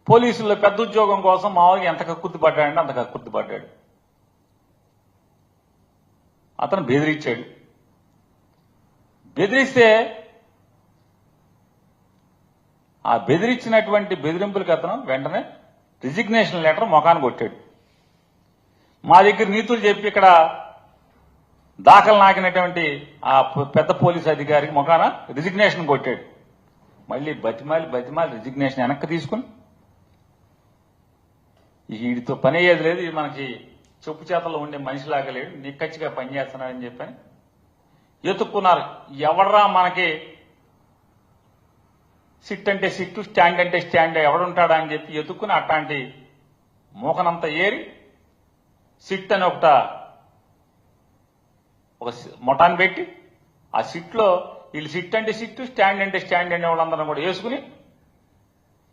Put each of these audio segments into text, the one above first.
పోలీసుల్లో పెద్ద ఉద్యోగం కోసం మామూలుగా ఎంత కక్కుర్తి పడ్డాడంటే అంత కక్కుర్తి పడ్డాడు. అతను బెదిరించాడు. బెదిరిస్తే ఆ బెదిరించినటువంటి బెదిరింపులకు అతను వెంటనే రిజిగ్నేషన్ లెటర్ మొఖాన్ని కొట్టాడు. మా దగ్గర నీతులు చెప్పి ఇక్కడ దాఖలు నాకినటువంటి ఆ పెద్ద పోలీస్ అధికారికి మొఖాన రిజిగ్నేషన్ కొట్టాడు. మళ్ళీ బతిమాలి రిజిగ్నేషన్ వెనక్కి తీసుకుని వీడితో పని అయ్యేది లేదు, ఇది మనకి చెప్పు చేతల్లో ఉండే మనిషిలాగా లేడు, నిక్కచ్చిగా పనిచేస్తున్నాడని చెప్పని ఎత్తుక్కున్నారు. ఎవడరా మనకి సిట్ అంటే సిట్టు, స్టాండ్ అంటే స్టాండ్ ఎవడుంటాడా అని చెప్పి ఎత్తుక్కుని అట్లాంటి మోకనంతా ఏరి సిట్ అని ఒక మొటాన్ని పెట్టి ఆ సిట్లో వీళ్ళు సిట్ అంటే సిట్టు, స్టాండ్ అంటే స్టాండ్ అనే వాళ్ళందరం కూడా వేసుకుని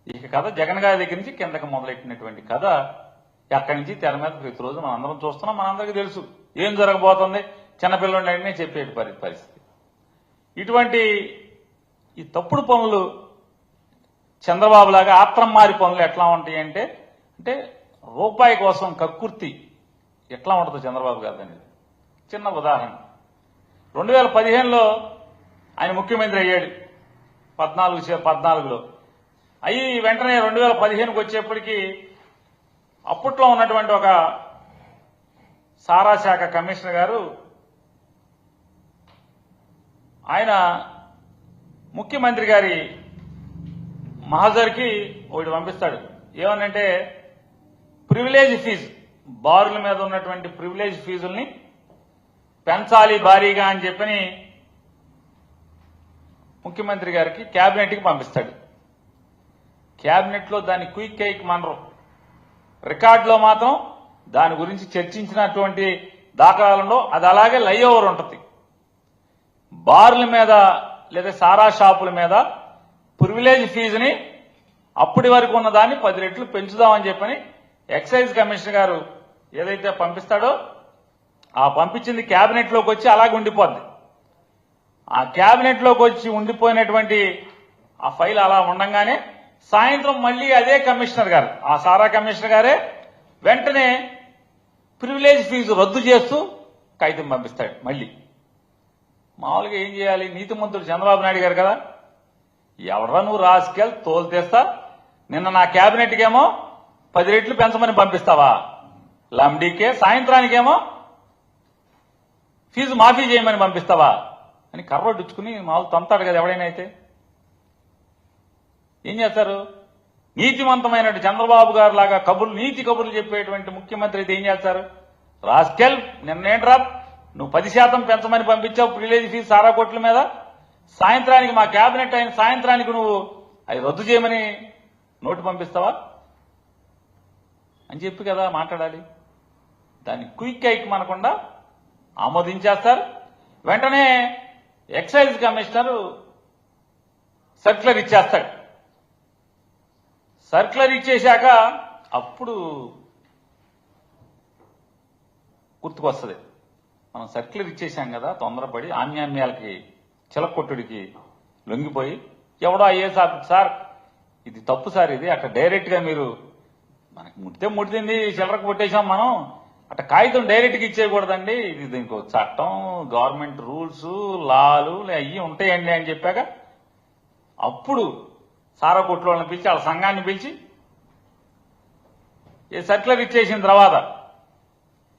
ఇక కథ జగన్ గారి దగ్గర నుంచి కిందకి మొదలెట్టినటువంటి కథ అక్కడి నుంచి తెర మీద ప్రతిరోజు మనందరం చూస్తున్నాం. మనందరికీ తెలుసు ఏం జరగబోతుంది. చిన్నపిల్లలనే చెప్పే పరిస్థితి. ఇటువంటి ఈ తప్పుడు పనులు చంద్రబాబు లాగా ఆత్రంమారి పనులు ఎట్లా ఉంటాయి అంటే రూపాయి కోసం కక్కుర్తి ఎట్లా ఉంటుందో చంద్రబాబు గారు అనేది చిన్న ఉదాహరణ. 2015లో ఆయన ముఖ్యమంత్రి అయ్యాడు. 14లో అయ్యి వెంటనే 2015కి వచ్చేప్పటికీ అప్పట్లో ఉన్నటువంటి ఒక సారా శాఖ కమిషనర్ గారు ఆయన ముఖ్యమంత్రి గారి మహజర్కి ఒకటి పంపిస్తాడు. ఏమనంటే ప్రివిలేజ్ ఫీజు, బారుల మీద ఉన్నటువంటి ప్రివిలేజ్ ఫీజుల్ని పెంచాలి భారీగా అని చెప్పని ముఖ్యమంత్రి గారికి క్యాబినెట్కి పంపిస్తాడు. క్యాబినెట్లో దాన్ని క్విక్ కేక్ మనరు, రికార్డులో మాత్రం దాని గురించి చర్చించినటువంటి దాఖలాలలో అది అలాగే లై ఓవర్ ఉంటుంది. బార్ల మీద లేదా సారా షాపుల మీద ప్రివిలేజ్ ఫీజుని అప్పటి వరకు ఉన్న దాన్ని 10 రెట్లు పెంచుదామని చెప్పని ఎక్సైజ్ కమిషనర్ గారు ఏదైతే పంపిస్తాడో ఆ పంపించింది క్యాబినెట్లోకి వచ్చి అలాగే ఉండిపోద్ది. ఆ క్యాబినెట్లోకి వచ్చి ఉండిపోయినటువంటి ఆ ఫైల్ అలా ఉండంగానే సాయంత్రం మళ్లీ అదే కమిషనర్ గారు, ఆ సారా కమిషనర్ గారే వెంటనే ప్రివిలేజ్ ఫీజు రద్దు చేస్తూ కాగితం పంపిస్తాడు. మళ్ళీ మామూలుగా ఏం చేయాలి, నీతిమంతుడు చంద్రబాబు నాయుడు గారు కదా, ఎవరా నువ్వు రాసుకెళ్ళి తోలు తెస్తా, నిన్న నా క్యాబినెట్కేమో 10 రెట్లు పెంచమని పంపిస్తావా లండీకే, సాయంత్రానికేమో ఫీజు మాఫీ చేయమని పంపిస్తావా అని కర్రొడ్డుచుకుని మామూలు తంతాడు కదా ఎవడైనా. అయితే ఏం చేస్తారు? నీతివంతమైన చంద్రబాబు గారు లాగా నీతి కబుర్లు చెప్పేటువంటి ముఖ్యమంత్రి అయితే ఏం చేస్తారు? రాస్కెల్ నిన్నేంట్రా నువ్వు 10% పెంచమని పంపించావు ప్రివిలేజ్ ఫీజు సారా కోట్ల మీద, సాయంత్రానికి మా క్యాబినెట్ అయిన సాయంత్రానికి నువ్వు అది రద్దు చేయమని నోటు పంపిస్తావా అని చెప్పి కదా మాట్లాడాలి. దాన్ని క్విక్ ఐక్ మనకుండా ఆమోదించేస్తారు. వెంటనే ఎక్సైజ్ కమిషనర్ సర్క్యులర్ ఇచ్చేస్తాడు. సర్క్యులర్ ఇచ్చేశాక అప్పుడు గుర్తుకొస్తుంది, మనం సర్క్యులర్ ఇచ్చేశాం కదా తొందరపడి ఆన్యాన్యాలకి చిలకొట్టుడికి లొంగిపోయి ఎవడో ఐఏఎస్ ఆఫీసర్ సార్ ఇది తప్పు సార్, ఇది అట్లా డైరెక్ట్ గా మీరు మనకి ముట్టింది చిల్లరకు కొట్టేశాం మనం, అట్లా కాగితం డైరెక్ట్ గా ఇచ్చేయకూడదండి, ఇది దీనికి చట్టం గవర్నమెంట్ రూల్స్ లాలు అయ్యి ఉంటాయండి అని చెప్పాక అప్పుడు సారా కొట్లు వాళ్ళని పిలిచి వాళ్ళ సంఘాన్ని పిలిచి సర్క్యులర్ ఇచ్చేసిన తర్వాత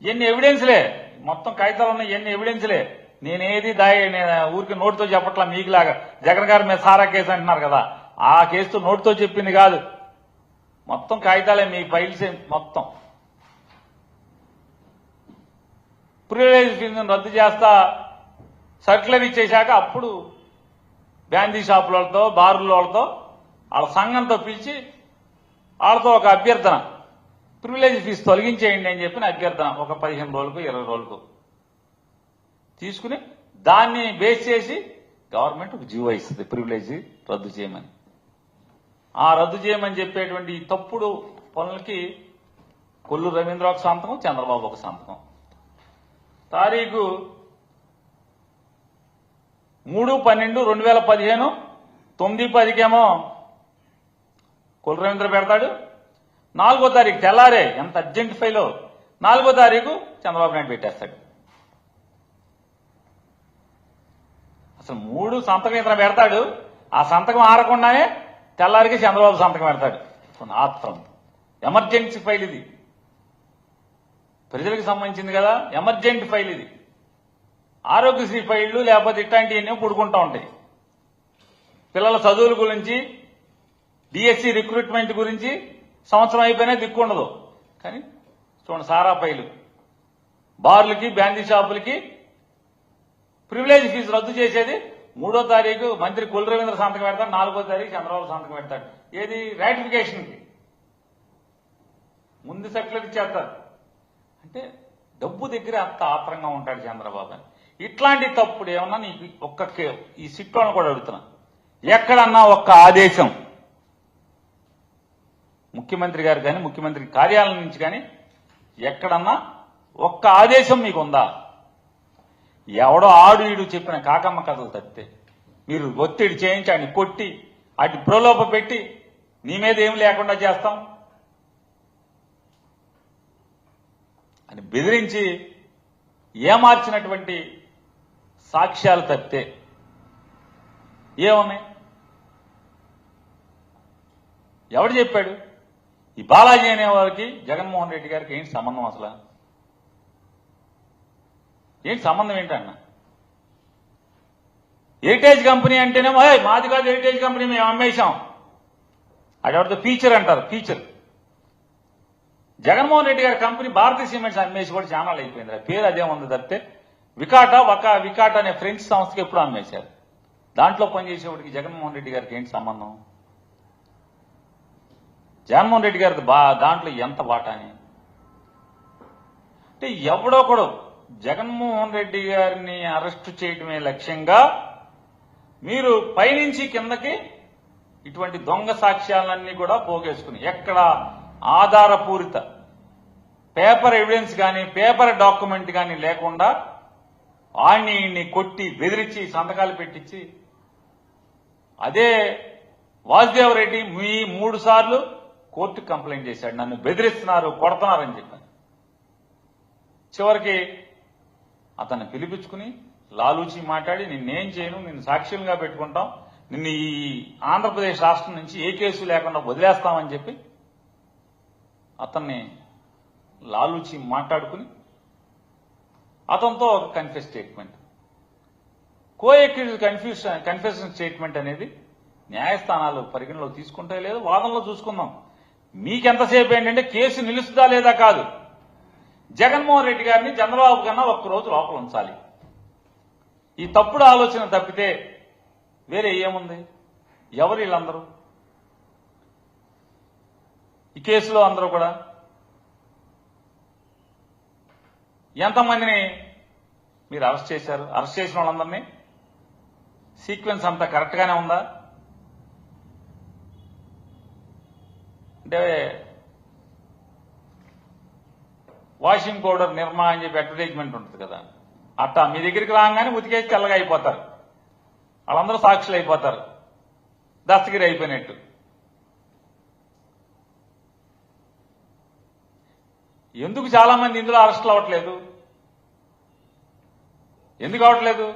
ఎన్ని ఎవిడెన్స్లే మొత్తం కాగితాలు ఉన్నాయి, ఎన్ని ఎవిడెన్స్లే, నేనేది ఊరికి నోటితో చెప్పట్లా మీకులాగా జగన్ గారి మీద సారా కేసు అంటున్నారు కదా, ఆ కేసుతో నోటితో చెప్పింది కాదు, మొత్తం కాగితాలే మీ ఫైల్స్ మొత్తం ప్రివిలేజ్ ఫీజును రద్దు చేస్తా సర్క్యులర్ ఇచ్చేశాక అప్పుడు బ్యాందీ షాపులతో బారులతో వాళ్ళ సంఘంతో పిలిచి వాళ్ళతో ఒక అభ్యర్థన ప్రివిలేజ్ ఫీజు తొలగించేయండి అని చెప్పిన అభ్యర్థన ఒక 15 రోజులకు 20 రోజులకు తీసుకుని దాన్ని బేస్ చేసి గవర్నమెంట్ ఒక జీవో ఇస్తుంది ప్రివిలేజ్ రద్దు చేయమని. ఆ రద్దు చేయమని చెప్పేటువంటి తప్పుడు పనులకి కొల్లు రవీంద్ర ఒక సంతకం, చంద్రబాబు ఒక సంతకం. తారీఖు 3/12/2015 9/10కేమో కుల రవీంద్ర పెడతాడు. 4వ తారీఖు తెల్లారే, ఎంత అర్జెంట్ ఫైలో, 4వ తారీఖు చంద్రబాబు నాయుడు పెట్టేస్తాడు. అసలు 3 సంతకం ఇతను పెడతాడు, ఆ సంతకం ఆరకుండానే తెల్లారికి చంద్రబాబు సంతకం పెడతాడు. ఆత్రం. ఎమర్జెన్సీ ఫైల్ ఇది, ప్రజలకు సంబంధించింది కదా, ఎమర్జెంట్ ఫైల్ ఇది. ఆరోగ్యశ్రీ ఫైళ్లు లేకపోతే ఇట్లాంటివన్నీ పుడుకుంటూ ఉంటాయి. పిల్లల చదువుల గురించి, డిఎస్సి రిక్రూట్మెంట్ గురించి సంవత్సరం అయిపోయినా దిక్కుండదు. కానీ చూడండి, సారా ఫైలు, బార్లకి బ్యాండీ షాపులకి ప్రివిలేజ్ ఫీజు రద్దు చేసేది 3వ తారీఖు మంత్రి కుల రవీంద్ర సంతకం పెడతాడు, 4వ తారీఖు చంద్రబాబు సంతకం పెడతాడు. ఏది రాటిఫికేషన్కి ముందు సెటిల్ చేస్తారు. అంటే డబ్బు దగ్గర అంత ఆత్రంగా ఉంటాడు చంద్రబాబు అని. ఇట్లాంటి తప్పుడు ఏమన్నా నీకు ఒక్క ఈ సిట్టులను కూడా అడుగుతున్నా, ఎక్కడన్నా ఒక్క ఆదేశం ముఖ్యమంత్రి గారు కానీ ముఖ్యమంత్రి కార్యాలయం నుంచి కానీ ఎక్కడన్నా ఒక్క ఆదేశం మీకు ఉందా? ఎవడో ఆడు ఈడు చెప్పిన కాకమ్మ కథలు తప్పితే మీరు ఒత్తిడి చేయించి ఆయన కొట్టి అటు ప్రలోభ పెట్టి నీ మీద ఏం లేకుండా చేస్తాం అని బెదిరించి ఏమార్చినటువంటి సాక్ష్యాలు తప్పితే ఏమున్నాయి? ఎవడు చెప్పాడు? ఈ బాలాజీ అనే వారికి జగన్మోహన్ రెడ్డి గారికి ఏంటి సంబంధం? అసలు ఏంటి సంబంధం ఏంటన్న? హెరిటేజ్ కంపెనీ అంటేనేమో మాది కాదు హెరిటేజ్ కంపెనీ, మేము అమ్మేశాం. అదెవరితో ఫీచర్ అంటారు, ఫీచర్. జగన్మోహన్ రెడ్డి గారి కంపెనీ భారతీయ సిమెంట్స్ అమ్మేసి కూడా చాలా అయిపోయింది. పేరు అదే ఉంది తప్పితే వికాట్ అనే ఫ్రెంచ్ సంస్థకి ఎప్పుడు అమ్మేశారు. దాంట్లో పనిచేసేవాడికి జగన్మోహన్ రెడ్డి గారికి ఏంటి సంబంధం? జగన్మోహన్ రెడ్డి గారి దాంట్లో ఎంత వాటాని అంటే ఎవడొకడు జగన్మోహన్ రెడ్డి గారిని అరెస్టు చేయడమే లక్ష్యంగా మీరు పైనుంచి కిందకి ఇటువంటి దొంగ సాక్ష్యాలన్నీ కూడా పోగేసుకుని ఎక్కడ ఆధారపూరిత పేపర్ ఎవిడెన్స్ కానీ పేపర్ డాక్యుమెంట్ కానీ లేకుండా ఆయన్ని కొట్టి బెదిరించి సంతకాలు పెట్టించి అదే వాసుదేవరెడ్డి 3 సార్లు కోర్టుకు కంప్లైంట్ చేశాడు, నన్ను బెదిరిస్తున్నారు కొడుతున్నారని చెప్పాను. చివరికి అతన్ని పిలిపించుకుని లాలూచి మాట్లాడి నిన్నేం చేయను, నిన్ను సాక్షులుగా పెట్టుకుంటాం, నిన్ను ఈ ఆంధ్రప్రదేశ్ రాష్ట్రం నుంచి ఏ కేసు లేకుండా వదిలేస్తామని చెప్పి అతన్ని లాలూచి మాట్లాడుకుని అతనితో ఒక కన్ఫెస్ స్టేట్మెంట్, కన్ఫెషన్ స్టేట్మెంట్ అనేది న్యాయస్థానాలు పరిగణలో తీసుకుంటే లేదు, వాదనలో చూసుకుందాం. మీకెంతసేపు ఏంటంటే కేసు నిలుస్తుందా లేదా కాదు, జగన్మోహన్ రెడ్డి గారిని చంద్రబాబు కన్నా ఒక్కరోజు లోపల ఉంచాలి. ఈ తప్పుడు ఆలోచన తప్పితే వేరే ఏముంది? ఎవరు వీళ్ళందరూ? ఈ కేసులో అందరూ కూడా ఎంతమందిని మీరు అరెస్ట్ చేశారు? అరెస్ట్ చేసిన వాళ్ళందరినీ సీక్వెన్స్ అంతా కరెక్ట్ గానే ఉందా? అంటే వాషింగ్ పౌడర్ నిర్మా అని చెప్పి అడ్వర్టైజ్మెంట్ ఉంటుంది కదా, అట్టా మీ దగ్గరికి రాగానే ఉతికేసి తెల్లగా అయిపోతారు, వాళ్ళందరూ సాక్షులు అయిపోతారు, దస్తగిరి అయిపోయినట్టు. ఎందుకు చాలా మంది ఇందులో అరెస్టులు అవ్వట్లేదు? ఎందుకు అవ్వట్లేదు?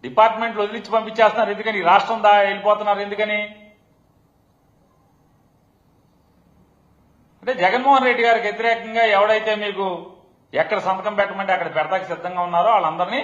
డిపార్ట్మెంట్లు వదిలించి పంపించేస్తున్నారు ఎందుకని? రాష్ట్రం వెళ్ళిపోతున్నారు ఎందుకని? అంటే జగన్మోహన్ రెడ్డి గారికి వ్యతిరేకంగా ఎవడైతే మీకు ఎక్కడ సంతకం పెట్టమంటే అక్కడ పెడతాకి సిద్ధంగా ఉన్నారో వాళ్ళందరినీ